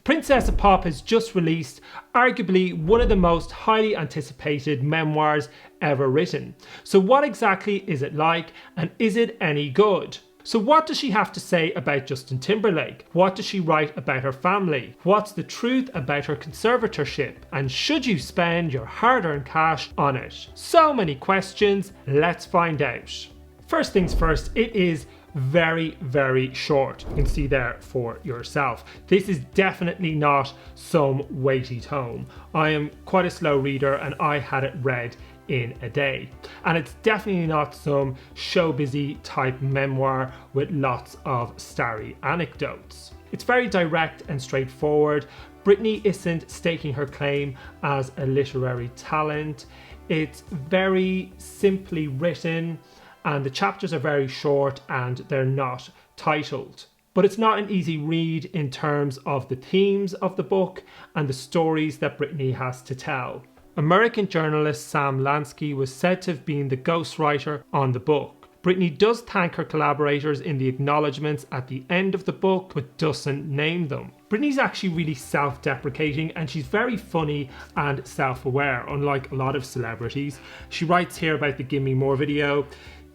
Princess of Pop has just released arguably one of the most highly anticipated memoirs ever written. So what exactly is it like, and is it any good? So what does she have to say about Justin Timberlake? What does she write about her family? What's the truth about her conservatorship? And should you spend your hard-earned cash on it? So many questions, let's find out. First things first, it is very, very short. You can see there for yourself. This is definitely not some weighty tome. I am quite a slow reader and I had it read in a day. And it's definitely not some showbizy type memoir with lots of starry anecdotes. It's very direct and straightforward. Britney isn't staking her claim as a literary talent. It's very simply written, and the chapters are very short and they're not titled. But it's not an easy read in terms of the themes of the book and the stories that Britney has to tell. American journalist Sam Lansky was said to have been the ghostwriter on the book. Britney does thank her collaborators in the acknowledgements at the end of the book, but doesn't name them. Britney's actually really self-deprecating and she's very funny and self-aware, unlike a lot of celebrities. She writes here about the Gimme More video.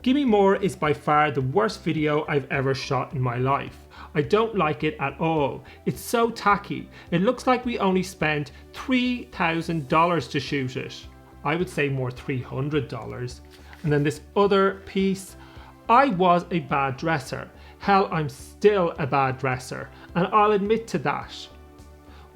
Gimme More is by far the worst video I've ever shot in my life. I don't like it at all. It's so tacky. It looks like we only spent $3,000 to shoot it. I would say more $300. And then this other piece, I was a bad dresser. Hell, I'm still a bad dresser, and I'll admit to that.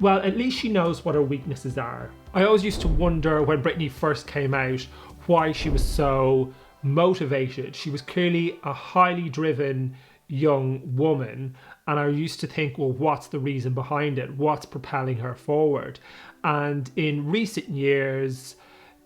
Well, at least she knows what her weaknesses are. I always used to wonder when Britney first came out why she was so motivated. She was clearly a highly driven young woman, and I used to think, well, what's the reason behind it? What's propelling her forward? And in recent years,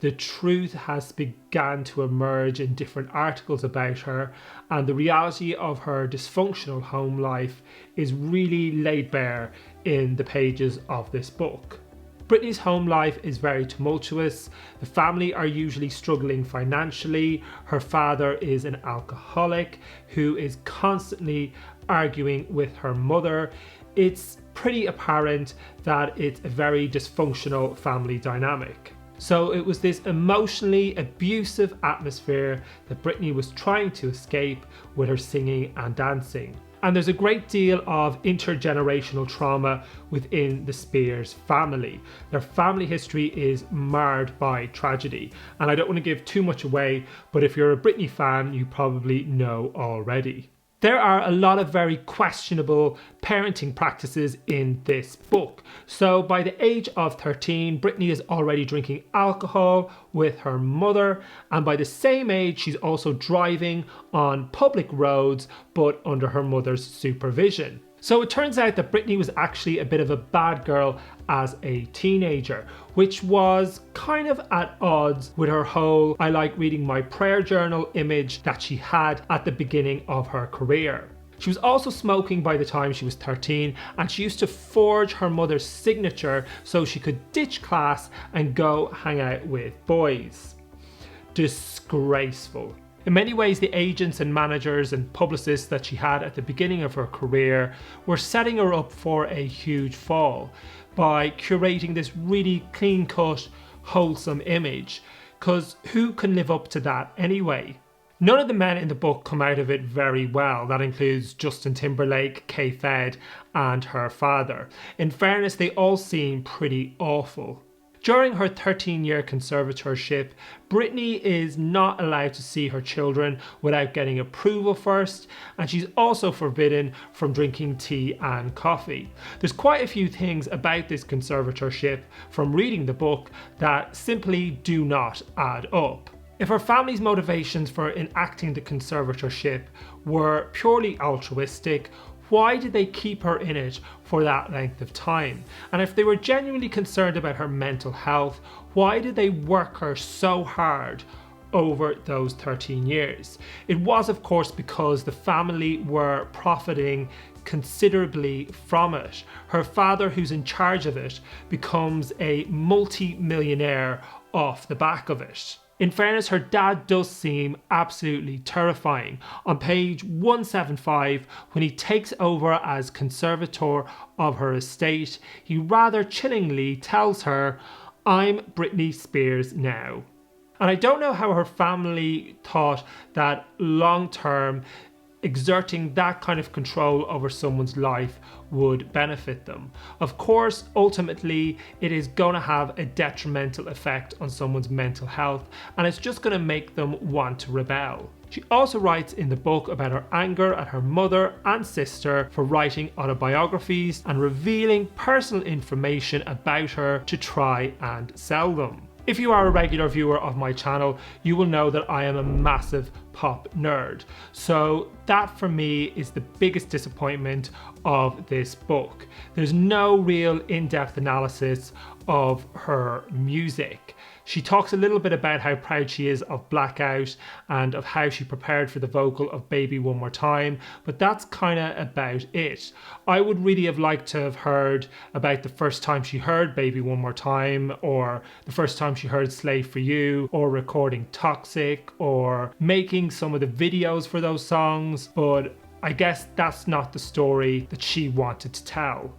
the truth has begun to emerge in different articles about her, and the reality of her dysfunctional home life is really laid bare in the pages of this book. Britney's home life is very tumultuous. The family are usually struggling financially. Her father is an alcoholic who is constantly arguing with her mother. It's pretty apparent that it's a very dysfunctional family dynamic. So it was this emotionally abusive atmosphere that Britney was trying to escape with her singing and dancing. And there's a great deal of intergenerational trauma within the Spears family. Their family history is marred by tragedy. And I don't want to give too much away, but if you're a Britney fan, you probably know already. There are a lot of very questionable parenting practices in this book. So by the age of 13, Britney is already drinking alcohol with her mother, and by the same age, she's also driving on public roads, but under her mother's supervision. So it turns out that Britney was actually a bit of a bad girl as a teenager, which was kind of at odds with her whole I like reading my prayer journal image that she had at the beginning of her career. She was also smoking by the time she was 13, and she used to forge her mother's signature so she could ditch class and go hang out with boys. Disgraceful. In many ways, the agents and managers and publicists that she had at the beginning of her career were setting her up for a huge fall by curating this really clean-cut, wholesome image, because who can live up to that anyway? None of the men in the book come out of it very well. That includes Justin Timberlake, Kay Fed, and her father. In fairness, they all seem pretty awful. During her 13-year conservatorship, Britney is not allowed to see her children without getting approval first, and she's also forbidden from drinking tea and coffee. There's quite a few things about this conservatorship from reading the book that simply do not add up. If her family's motivations for enacting the conservatorship were purely altruistic, why did they keep her in it for that length of time? And if they were genuinely concerned about her mental health, why did they work her so hard over those 13 years? It was, of course, because the family were profiting considerably from it. Her father, who's in charge of it, becomes a multi-millionaire off the back of it. In fairness, her dad does seem absolutely terrifying. On page 175, when he takes over as conservator of her estate, he rather chillingly tells her, "I'm Britney Spears now." And I don't know how her family thought that long term exerting that kind of control over someone's life would benefit them. Of course, ultimately, it is going to have a detrimental effect on someone's mental health, and it's just going to make them want to rebel. She also writes in the book about her anger at her mother and sister for writing autobiographies and revealing personal information about her to try and sell them. If you are a regular viewer of my channel, you will know that I am a massive pop nerd. So that for me is the biggest disappointment of this book. There's no real in-depth analysis of her music. She talks a little bit about how proud she is of Blackout and of how she prepared for the vocal of Baby One More Time, but that's kind of about it. I would really have liked to have heard about the first time she heard Baby One More Time, or the first time she heard Slave For You, or recording Toxic, or making some of the videos for those songs, but I guess that's not the story that she wanted to tell.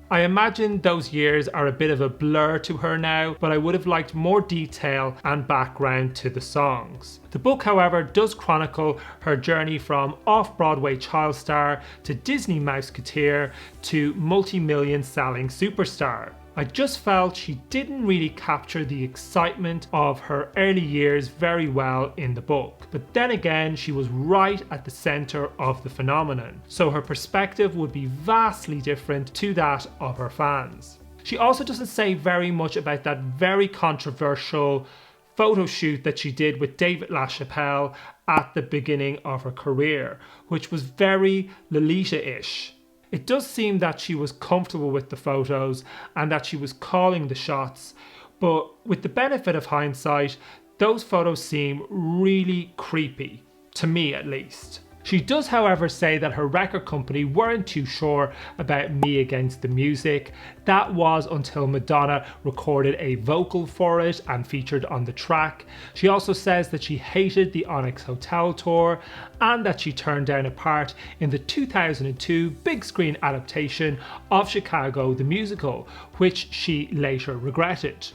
I imagine those years are a bit of a blur to her now, but I would have liked more detail and background to the songs. The book, however, does chronicle her journey from off-Broadway child star to Disney Mouseketeer to multi-million selling superstar. I just felt she didn't really capture the excitement of her early years very well in the book. But then again, she was right at the center of the phenomenon, so her perspective would be vastly different to that of her fans. She also doesn't say very much about that very controversial photo shoot that she did with David LaChapelle at the beginning of her career, which was very Lolita-ish. It does seem that she was comfortable with the photos and that she was calling the shots, but with the benefit of hindsight, those photos seem really creepy, to me at least. She does, however, say that her record company weren't too sure about Me Against the Music. That was until Madonna recorded a vocal for it and featured on the track. She also says that she hated the Onyx Hotel tour and that she turned down a part in the 2002 big screen adaptation of Chicago the Musical, which she later regretted.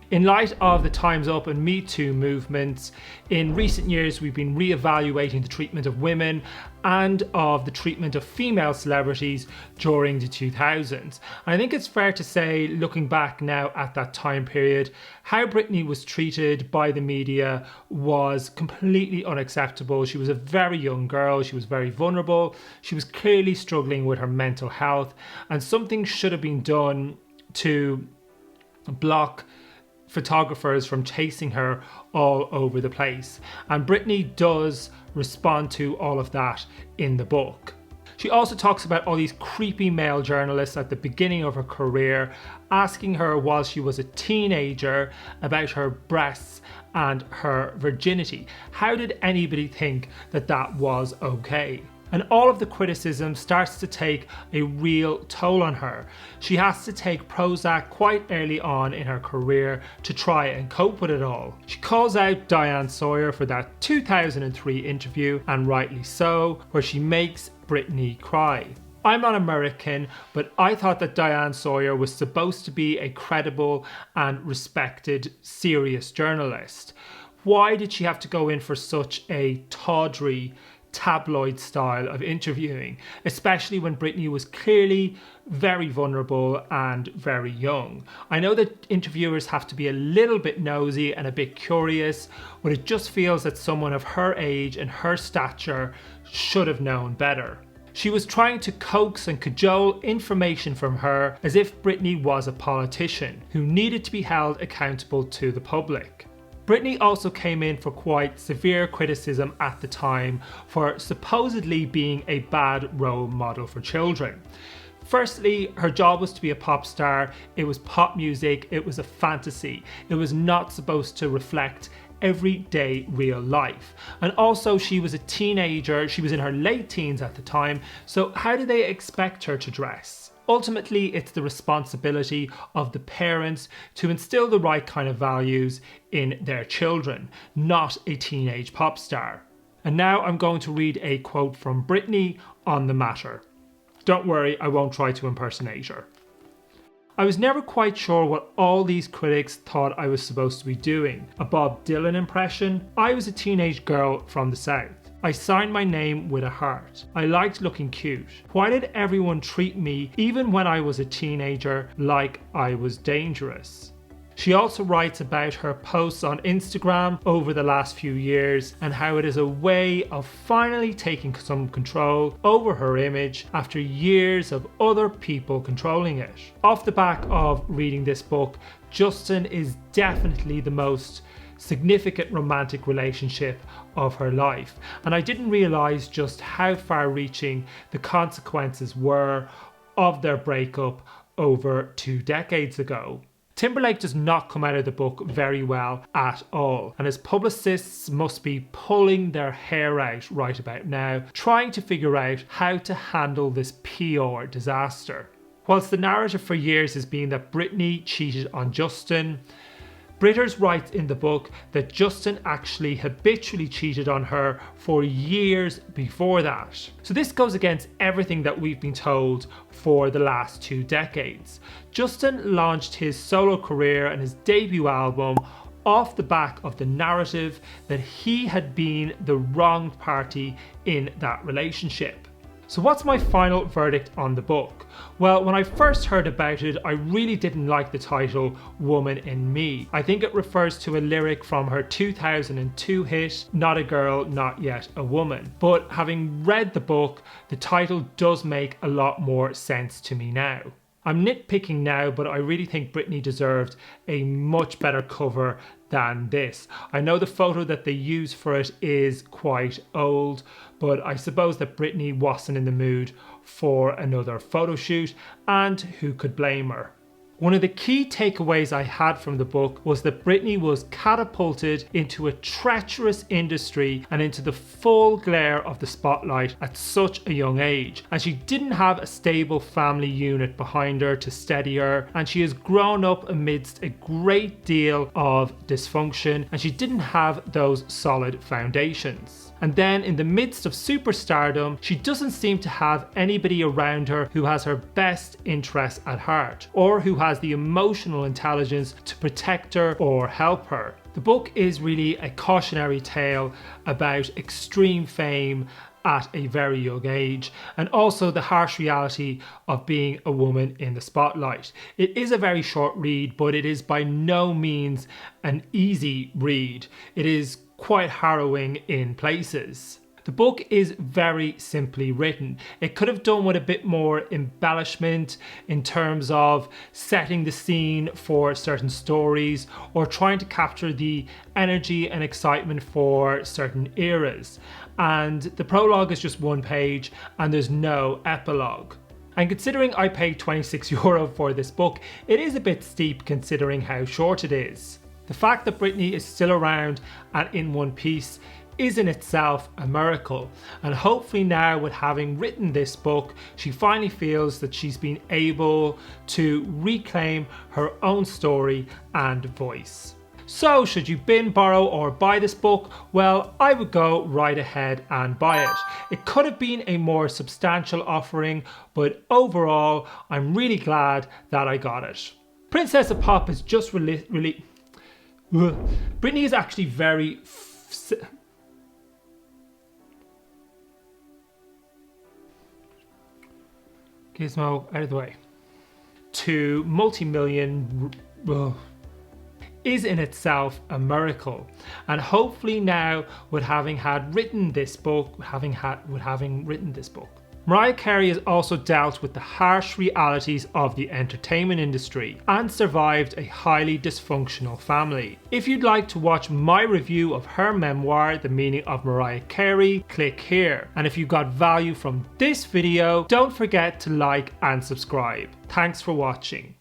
In light of the Time's Up and Me Too movements, in recent years we've been re-evaluating the treatment of women and of the treatment of female celebrities during the 2000s. I think it's fair to say, looking back now at that time period, how Britney was treated by the media was completely unacceptable. She was a very young girl, she was very vulnerable, she was clearly struggling with her mental health, and something should have been done to block photographers from chasing her all over the place. And Britney does respond to all of that in the book. She also talks about all these creepy male journalists at the beginning of her career asking her while she was a teenager about her breasts and her virginity. How did anybody think that that was okay? And all of the criticism starts to take a real toll on her. She has to take Prozac quite early on in her career to try and cope with it all. She calls out Diane Sawyer for that 2003 interview, and rightly so, where she makes Britney cry. I'm not American, but I thought that Diane Sawyer was supposed to be a credible and respected, serious journalist. Why did she have to go in for such a tawdry, tabloid style of interviewing, especially when Britney was clearly very vulnerable and very young? I know that interviewers have to be a little bit nosy and a bit curious, but it just feels that someone of her age and her stature should have known better. She was trying to coax and cajole information from her as if Britney was a politician who needed to be held accountable to the public. Britney also came in for quite severe criticism at the time for supposedly being a bad role model for children. Firstly, her job was to be a pop star. It was pop music, it was a fantasy. It was not supposed to reflect everyday real life. And also, she was a teenager, she was in her late teens at the time, so how did they expect her to dress? Ultimately, it's the responsibility of the parents to instill the right kind of values in their children, not a teenage pop star. And now I'm going to read a quote from Britney on the matter. Don't worry, I won't try to impersonate her. I was never quite sure what all these critics thought I was supposed to be doing. A Bob Dylan impression? I was a teenage girl from the South. I signed my name with a heart. I liked looking cute. Why did everyone treat me, even when I was a teenager, like I was dangerous? She also writes about her posts on Instagram over the last few years and how it is a way of finally taking some control over her image after years of other people controlling it. Off the back of reading this book, Justin is definitely the most significant romantic relationship of her life, and I didn't realise just how far-reaching the consequences were of their breakup over 2 decades ago. Timberlake does not come out of the book very well at all, and his publicists must be pulling their hair out right about now, trying to figure out how to handle this PR disaster. Whilst the narrative for years has been that Britney cheated on Justin, Britters writes in the book that Justin actually habitually cheated on her for years before that. So this goes against everything that we've been told for the last 2 decades. Justin launched his solo career and his debut album off the back of the narrative that he had been the wrong party in that relationship. So what's my final verdict on the book? Well, when I first heard about it, I really didn't like the title Woman in Me. I think it refers to a lyric from her 2002 hit, Not a Girl, Not Yet a Woman. But having read the book, the title does make a lot more sense to me now. I'm nitpicking now, but I really think Britney deserved a much better cover than this. I know the photo that they use for it is quite old, but I suppose that Britney wasn't in the mood for another photo shoot, and who could blame her? One of the key takeaways I had from the book was that Britney was catapulted into a treacherous industry and into the full glare of the spotlight at such a young age. And she didn't have a stable family unit behind her to steady her, and she has grown up amidst a great deal of dysfunction, and she didn't have those solid foundations. And then in the midst of superstardom, she doesn't seem to have anybody around her who has her best interests at heart, or who has the emotional intelligence to protect her or help her. The book is really a cautionary tale about extreme fame at a very young age, and also the harsh reality of being a woman in the spotlight. It is a very short read, but it is by no means an easy read. It is quite harrowing in places. The book is very simply written. It could have done with a bit more embellishment in terms of setting the scene for certain stories or trying to capture the energy and excitement for certain eras. And the prologue is just 1 page and there's no epilogue. And considering I paid €26 for this book, it is a bit steep considering how short it is. The fact that Britney is still around and in one piece is in itself a miracle, and hopefully now, with having written this book, she finally feels that she's been able to reclaim her own story and voice. So should you bin, borrow or buy this book? Well, I would go right ahead and buy it. It could have been a more substantial offering, but overall I'm really glad that I got it. Princess of Pop is just really Britney is actually very Gizmo, out of the way. To multi-million is in itself a miracle, and hopefully now, with having written this book, Mariah Carey has also dealt with the harsh realities of the entertainment industry and survived a highly dysfunctional family. If you'd like to watch my review of her memoir, The Meaning of Mariah Carey, click here. And if you got value from this video, don't forget to like and subscribe. Thanks for watching.